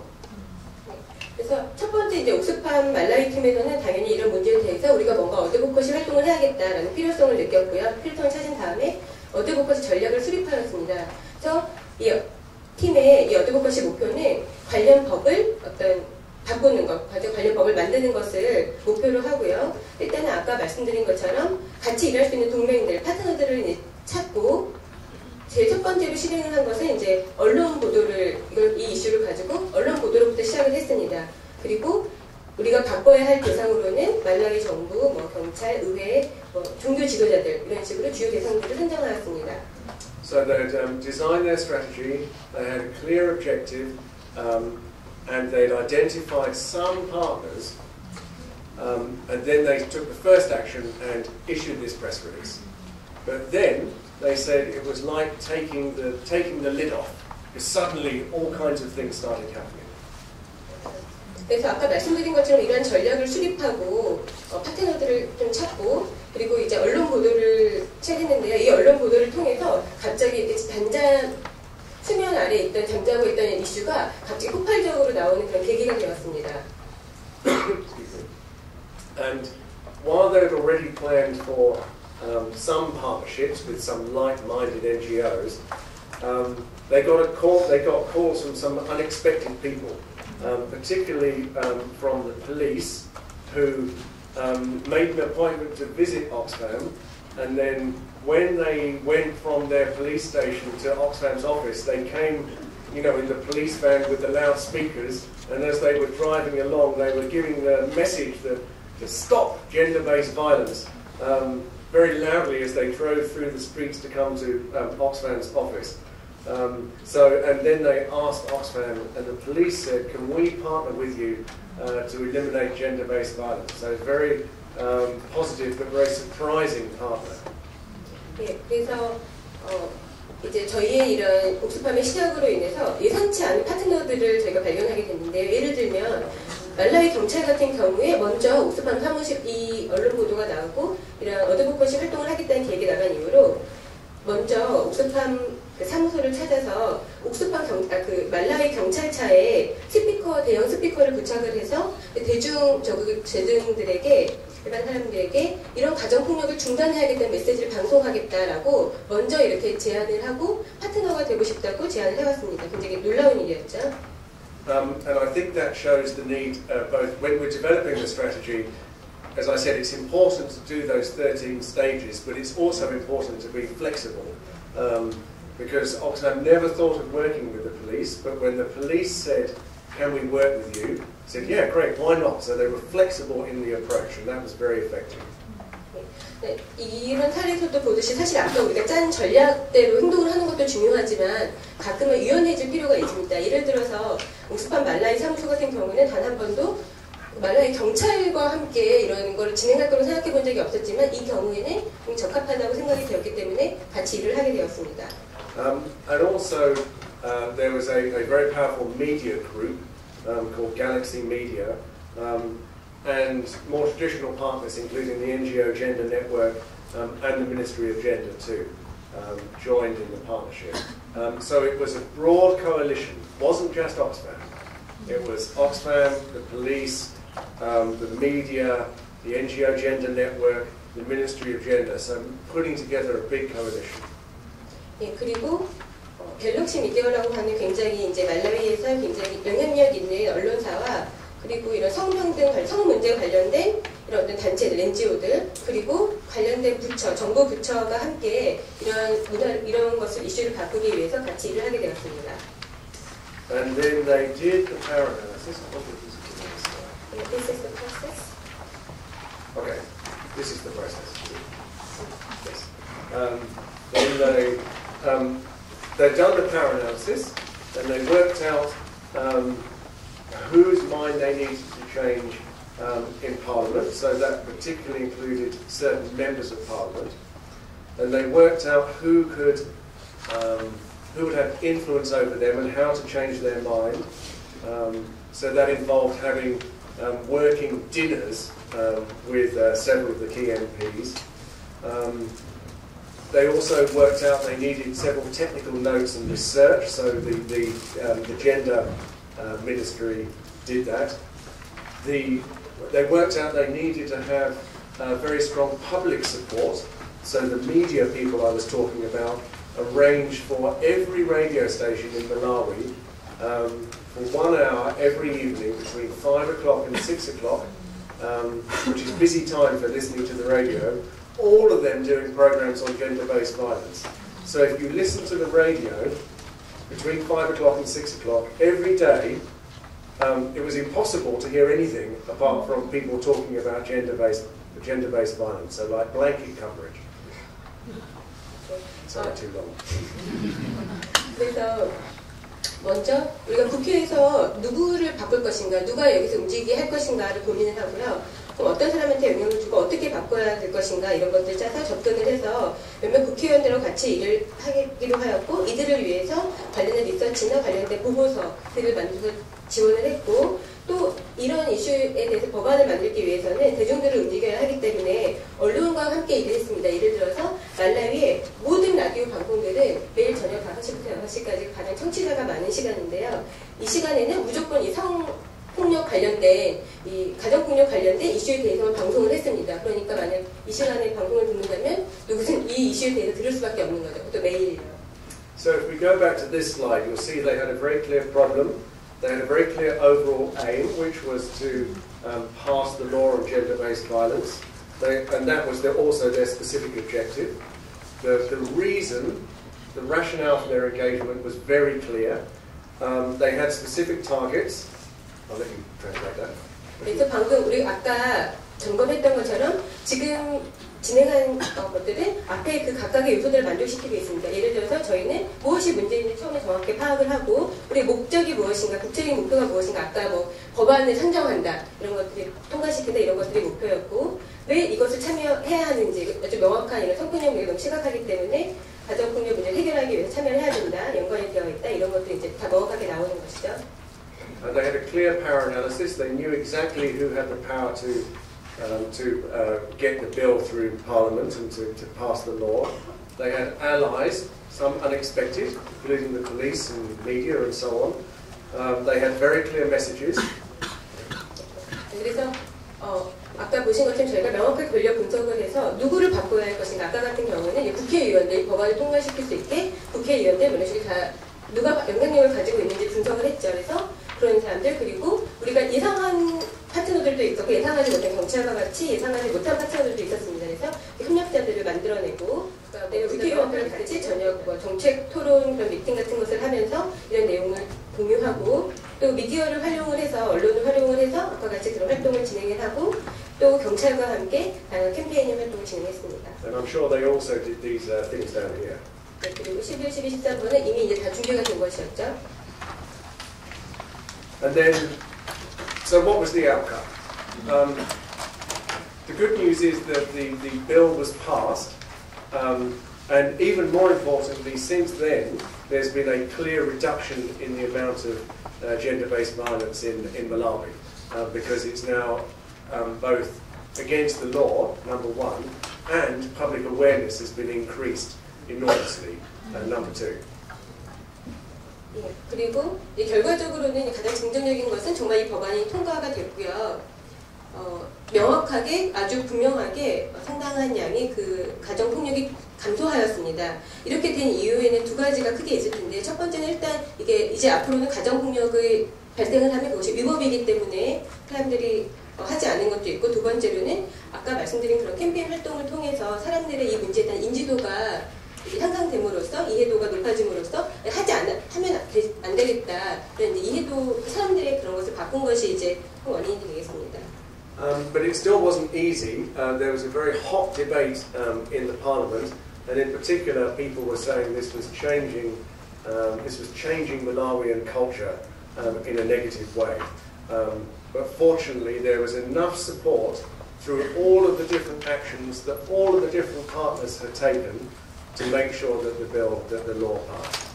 그래서 첫 번째 이제 옥스팜 말라위 팀에서는 당연히 이런 문제에 대해서 우리가 뭔가 어드보커시 활동을 해야겠다라는 필요성을 느꼈고요. 필요성을 찾은 다음에 어드보커시 전략을 수립하였습니다. 그래서 이 팀의 이 어드보커시 목표는 관련 법을 바꾸는 것, 관련 법을 만드는 것을 목표로 하고요. 일단은 아까 말씀드린 것처럼 같이 일할 수 있는 동맹들, 파트너들을 이제 찾고 제일 첫 번째로 실행을 한 것은 이제 언론 보도를 이 이슈를 가지고 언론 보도로부터 시작을 했습니다. 그리고 우리가 바꿔야 할 대상으로는 말라위 정부, 뭐 경찰, 의회, 뭐 종교 지도자들 이런 식으로 주요 대상들을 선정하였습니다. So they'd designed their strategy. They had a clear objective, and they'd identified some partners. And then they took the first action and issued this press release. But then they said it was like taking the lid off, because suddenly all kinds of things started happening. 그래서 아까 말씀드린 것처럼 이런 전략을 수립하고 파트너들을 좀 찾고 그리고 이제 언론 보도를 찾았는데요. 이 언론 보도를 통해서 갑자기 수면 아래에 있던 잠자고 있던 이슈가 갑자기 폭발적으로 나오는 그런 계기가 되었습니다. And while they had already planned for some partnerships with some like-minded NGOs, they got calls from some unexpected people, particularly from the police, who made an appointment to visit Oxfam, and then when they went from their police station to Oxfam's office, they came, in the police van with the loudspeakers, and as they were driving along, they were giving the message that to stop gender-based violence very loudly as they drove through the streets to come to Oxfam's office. And then they asked Oxfam, and the police said, "Can we partner with you to eliminate gender-based violence?" So very positive but very surprising partner. 네, 그래서 이제 저희의 이런 옥스팜의 시작으로 인해서 예상치 않은 파트너들을 저희가 발견하게 됐는데요. 예를 들면 말라위 경찰 같은 경우에 먼저 옥스팜 사무실 이 언론 보도가 나오고 이런 어드보커시 활동을 하겠다는 계획이 나간 이후로 먼저 옥스팜 그 사무소를 찾아서 옥스팜 그 말라위 경찰차에 대형 스피커를 부착을 해서 대중 재등들에게 일반 사람들에게 이런 가정폭력을 중단해야겠다는 메시지를 방송하겠다라고 먼저 이렇게 제안을 하고 파트너가 되고 싶다고 제안을 해왔습니다. 굉장히 놀라운 일이었죠. And I think that shows the need, both when we're developing the strategy, as I said, it's important to do those 13 stages, but it's also important to be flexible. Because Oxfam never thought of working with the police, but when the police said, can we work with you, said, yeah, great, why not? So they were flexible in the approach, and that was very effective. 네, 이런 사례에서도 보듯이 사실 아까 우리가 짠 전략대로 행동을 하는 것도 중요하지만 가끔은 유연해질 필요가 있습니다. 예를 들어서 옥스팜 말라위 사무소 같은 경우는 단 한 번도 말라위 경찰과 함께 이런 걸 진행할 거로 생각해 본 적이 없었지만 이 경우에는 적합하다고 생각이 되었기 때문에 같이 일을 하게 되었습니다. And also there was a very powerful media group called Galaxy Media, and more traditional partners, including the NGO Gender Network and the Ministry of Gender too, joined in the partnership. So it was a broad coalition. It wasn't just Oxfam. It was Oxfam, the police, the media, the NGO Gender Network, the Ministry of Gender. So putting together a big coalition. 예, 그리고 갤럭시 미디어라고 하는 굉장히 이제 말라위에서 굉장히 영향력 있는 언론사와 그리고 이런 성평등, 성 문제에 관련된 이런 어떤 단체들, NGO들, 그리고 관련된 부처, 정부 부처가 함께 이런 것을 이슈를 바꾸기 위해서 같이 일을 하게 되었습니다. And then they did the power analysis. This is the process. Okay, this is the process. Yes. Then they've done the power analysis, and they worked out whose mind they needed to change in Parliament, so that particularly included certain members of Parliament, and they worked out who would have influence over them and how to change their mind. So that involved having working dinners with several of the key MPs. They also worked out they needed several technical notes and research, so the gender ministry did that. They worked out they needed to have very strong public support, so the media people I was talking about arranged for every radio station in Malawi for 1 hour every evening between 5 o'clock and 6 o'clock, which is busy time for listening to the radio, all of them doing programs on gender-based violence. So if you listen to the radio between 5 o'clock and 6 o'clock every day, it was impossible to hear anything apart from people talking about gender-based violence, so like blanket coverage. Sorry, too long. 그래서 먼저 우리가 국회에서 누구를 바꿀 것인가, 누가 여기서 움직이게 할 것인가를 고민을 하고요. 그럼 어떤 사람한테 영향을 주고 어떻게 바꿔야 될 것인가 이런 것들 짜서 접근을 해서 몇몇 국회의원들과 같이 일을 하기로 하였고 이들을 위해서 관련된 리서치나 관련된 보고서들을 만들어서 지원을 했고 또 이런 이슈에 대해서 법안을 만들기 위해서는 대중들을 움직여야 하기 때문에 언론과 함께 일을 했습니다. 예를 들어서 말라위의 모든 라디오 방송들은 매일 저녁 5시부터 6시까지 가장 청취자가 많은 시간인데요. 이 시간에는 무조건 이 성폭력 관련된, 이 가정폭력 관련된 이슈에 대해서 방송을 했습니다. 그러니까 만약 이 시간에 방송을 듣는다면 누구든 이 이슈에 대해서 들을 수밖에 없는 거죠. 또 매일. So if we go back to this slide, you'll see they had a very clear problem. They had a very clear overall aim, which was to pass the law on gender-based violence, and that was also their specific objective. The reason, the rationale for their engagement was very clear. They had specific targets. I'll let you translate that. 그래서 방금 우리 아까 점검했던 것처럼 지금 진행한 것들은 앞에 그 각각의 요소들을 만족시키고 있습니다. 예를 들어서 저희는 무엇이 문제인지 처음에 정확히 파악을 하고 우리 목적이 무엇인가, 국제적인 목표가 무엇인가, 아까 뭐 법안을 상정한다 이런 것들이 통과시킨다 이런 것들이 목표였고 왜 이것을 참여해야 하는지 아주 명확한 이런 성폭력 문제가 너무 심각하기 때문에 가정폭력 문제를 해결하기 위해서 참여를 해야 된다, 연관이 되어 있다 이런 것들이 이제 다 명확하게 나오는 것이죠. And they had a clear power analysis. They knew exactly who had the power to to get the bill through Parliament and to pass the law. They had allies, some unexpected, including the police and media and so on. They had very clear messages. 그래서 아까 보신 것처럼 저희가 명확하게 권력 분석을 해서 누구를 바꿔야 할 것인가. 아까 같은 경우는 국회의원들이 법안을 통과시킬 수 있게 국회의원들 이런 식으로 다 누가 영향력을 가지고 있는지 분석을 했죠. 그래서 그런 사람들 그리고 우리가 예상한 파트너들도 있었고 예상하지 못한 경찰과 같이 예상하지 못한 파트너들도 있었습니다. 그래서 협력자들을 만들어내고 국회의원들 같이 저녁 정책 토론 그런 미팅 같은 것을 하면서 이런 내용을 공유하고 또 미디어를 활용을 해서 언론을 활용을 해서 아까 같이 그런 활동을 진행을 하고 또 경찰과 함께 다양한 캠페인 활동을 진행했습니다. And I'm sure they also did these things down here. 네, 그리고 11, 12, 13번은 이미 이제 다 준비가 된 것이었죠. And then, so what was the outcome? The good news is that the bill was passed, and even more importantly, since then, there's been a clear reduction in the amount of gender-based violence in Malawi, because it's now both against the law, number one, and public awareness has been increased enormously, number two. 예, 그리고 결과적으로는 가장 긍정적인 것은 정말 이 법안이 통과가 됐고요. 명확하게 아주 분명하게 상당한 양의 그 가정폭력이 감소하였습니다. 이렇게 된 이유에는 두 가지가 크게 있을 텐데 첫 번째는 일단 이게 이제 앞으로는 가정폭력을 발생을 하면 그것이 위법이기 때문에 사람들이 하지 않은 것도 있고 두 번째로는 아까 말씀드린 그런 캠페인 활동을 통해서 사람들의 이 문제에 대한 인지도가 향상됨으로써 이해도가 높아짐으로써 하면 안 되겠다 그런 이해도 사람들의 그런 것을 바꾼 것이 이제 원인이 되겠습니다. But it still wasn't easy. There was a very hot debate in the Parliament, and in particular, people were saying this was changing Malawian culture in a negative way. But fortunately, there was enough support through all of the different actions that all of the different partners had taken to make sure that the law passed.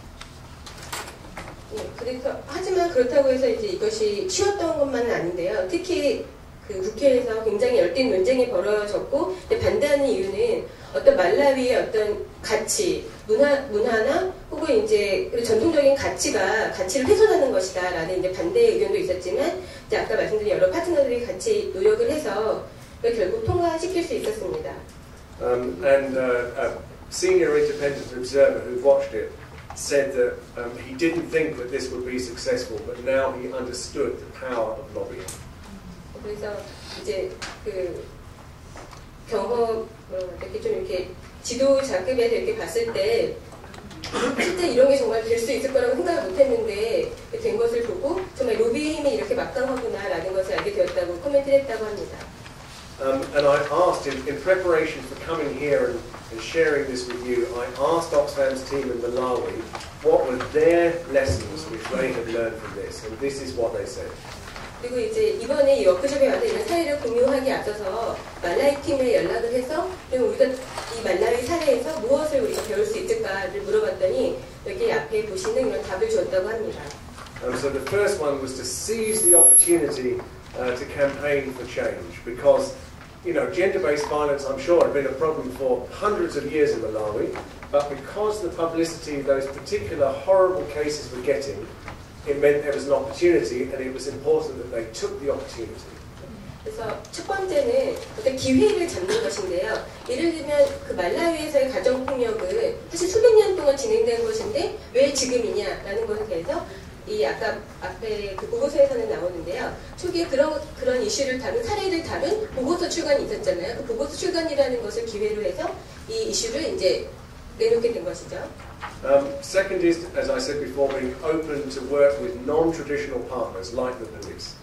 네, 그래서 하지만 그렇다고 해서 이제 이것이 쉬웠던 것만은 아닌데요. 특히 그 국회에서 굉장히 열띤 논쟁이 벌어졌고 반대하는 이유는 어떤 말라위의 어떤 가치, 문화나 혹은 이제 전통적인 가치를 훼손하는 것이다라는 이제 반대 의견도 있었지만 이제 아까 말씀드린 여러 파트너들이 같이 노력을 해서 결국 통과시킬 수 있었습니다. And a senior independent observer who watched it said that he didn't think that this would be successful, but now he understood the power of lobbying. 그래서 이제 그 경험 이렇게 좀 이렇게 지도자급에서 이렇게 봤을 때 실제 이런 게 정말 될 수 있을 거라고 생각을 못했는데 된 것을 보고 정말 로비의 힘이 이렇게 막강하구나라는 것을 알게 되었다고 코멘트를 했다고 합니다. And I asked in preparation for coming here and sharing this with you, I asked Oxfam's team in Malawi what were their lessons which they had learned from this, and this is what they said. 그리고 이제 이번에 이 워크숍에 와서 이런 사례를 공유하기 앞서서 말라위 팀에 연락을 해서 그럼 우리가 이 말라위 사례에서 무엇을 우리가 배울 수 있을까를 물어봤더니 여기 앞에 보시는 이런 답을 주었다고 합니다. So the first one was to seize the opportunity to campaign for change, because gender-based violence, I'm sure, had been a problem for hundreds of years in Malawi, but because the publicity those particular horrible cases were getting, it meant there was an opportunity, and it was important that they took the opportunity. 그래서 첫 번째는 어떤 기회를 잡는 것인데요. 예를 들면 그 말라위에서의 가정폭력은 사실 수백 년 동안 진행된 것인데 왜 지금이냐라는 것에 대해서 이 아까 앞에 그 보고서에서는 나오는데요. 초기에 그런 이슈를 다룬 사례를 다룬 보고서 출간이 있었잖아요. 그 보고서 출간이라는 것을 기회로 해서 이 이슈를 이제 내놓게 된 것이죠. Second is, as I said before, being open to work with non-traditional partners like the police.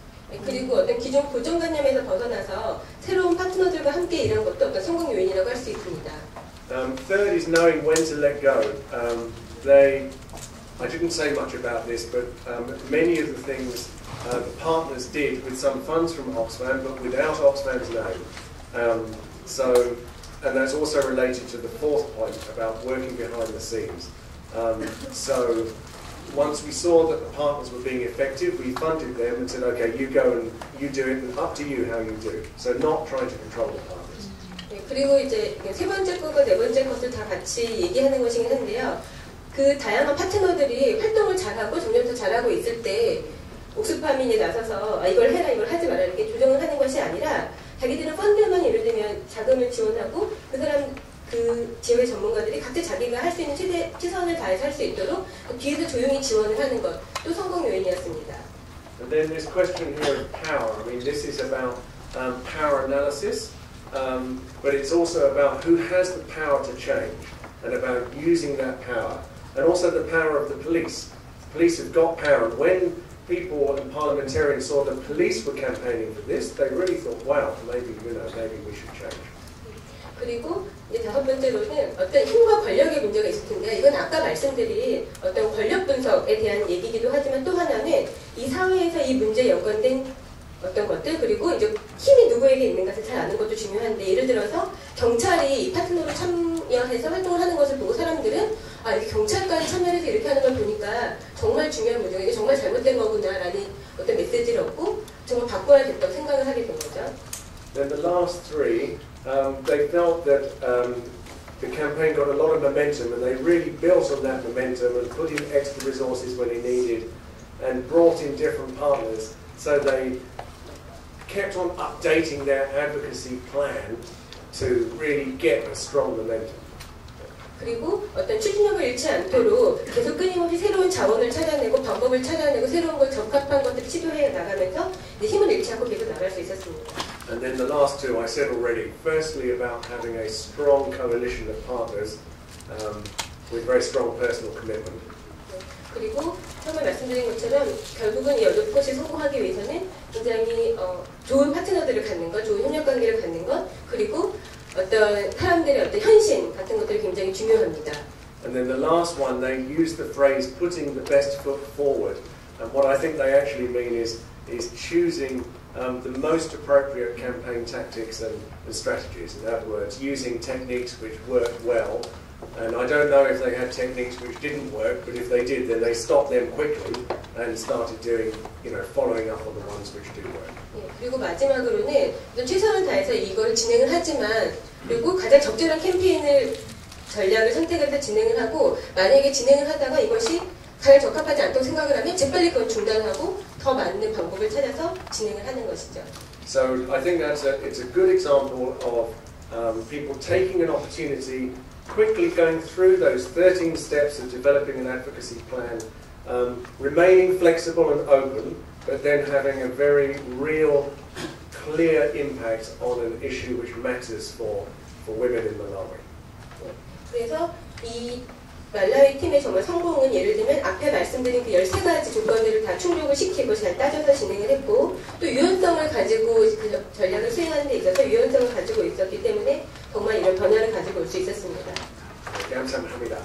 그리고 어떤 기존 고정관념에서 벗어나서 새로운 파트너들과 함께 일하는 것도 어떤 성공 요인이라고 할 수 있습니다. Third is knowing when to let go. I didn't say much about this, but many of the things the partners did with some funds from Oxfam, but without Oxfam's name. And that's also related to the fourth point about working behind the scenes. So once we saw that the partners were being effective, we funded them and said, okay, you go and you do it, and up to you how you do. So not trying to control the partners. 네, 그리고 이제 세 번째 것과 네 번째 것을 다 같이 얘기하는 것이긴 한데요. 그 다양한 파트너들이 활동을 잘하고 점점 더 잘하고 있을 때 옥스팜이 나서서 이걸 해라 이걸 하지 마라 이렇게 조정을 하는 것이 아니라 자기들은 펀드만 예를 들면 자금을 지원하고 그 사람 그 지역의 전문가들이 각자 자기가 할 수 있는 최선을 다해서 할 수 있도록 뒤에서 조용히 지원을 하는 것 또 성공 요인이었습니다. And then this question here of power. I mean, this is about power analysis, but it's also about who has the power to change and about using that power, and also the power of the police. The police have got power, and when people and parliamentarians saw the police were campaigning for this, they really thought, wow, maybe we should change. 그리고 이제 다섯 번째로는 어떤 힘과 권력의 문제가 있을 텐데 이건 아까 말씀드린 어떤 권력 분석에 대한 얘기이기도 하지만 또 하나는 이 사회에서 이 문제에 연관된 어떤 것들 그리고 이제 힘이 누구에게 있는 것을 잘 아는 것도 중요한데 예를 들어서 경찰이 이 파트너로 참여해서 활동을 하는 것을 보고 사람들은 아 이렇게 경찰까지 참여해서 이렇게 하는 걸 보니까 정말 중요한 문제가 이게 정말 잘못된 거구나라는 어떤 메시지를 얻고 정말 바꿔야겠다고 생각을 하게 된 거죠. Then the last three, they felt that the campaign got a lot of momentum and they really built on that momentum and put in extra resources when it needed and brought in different partners. So they kept on updating their advocacy plan to really get a strong momentum. 그리고 어떤 추진력을 잃지 않도록 계속 끊임없이 새로운 자원을 찾아내고 방법을 찾아내고 새로운 걸 적합한 것들을 시도해 나가면서 힘을 잃지 않고 계속 나갈 수 있었습니다. And then the last two I said already. Firstly, about having a strong coalition of partners with very strong personal commitment. 그리고 처음에 말씀드린 것처럼 결국은 이 여덟 것이 성공하기 위해서는 굉장히 좋은 파트너들을 갖는 것, 좋은 협력 관계를 갖는 것, 그리고 어떤 사람들의 어떤 현신 같은 것들이 굉장히 중요합니다. And then the last one, they use the phrase "putting the best foot forward," and what I think they actually mean is choosing the most appropriate campaign tactics and strategies. In other words, using techniques which work well. And I don't know if they had techniques which didn't work, but if they did, then they stopped them quickly and started doing, following up on the ones which did work. 예, 그리고 마지막으로는 최선을 다해서 이걸 진행을 하지만 그리고 가장 적절한 캠페인을 전략을 선택해서 진행을 하고 만약에 진행을 하다가 이것이 가장 적합하지 않다고 생각을 하면 재빨리 그건 중단하고 더 맞는 방법을 찾아서 진행을 하는 것이죠. So I think it's a good example of people taking an opportunity, quickly going through those 13 steps of developing an advocacy plan, remaining flexible and open, but then having a very real, clear impact on an issue which matters for women in Malawi. 그래서 이 말라위 팀의 정말 성공은 예를 들면 앞에 말씀드린 그 13가지 조건들을 다 충족을 시키고 잘 따져서 진행을 했고 또 유연성을 가지고 그 전략을 수행하는 데 있어서 유연성을 가지고 있었기 때문에 정말 이런 변화를 가지고 올 수 있었습니다. 감사합니다.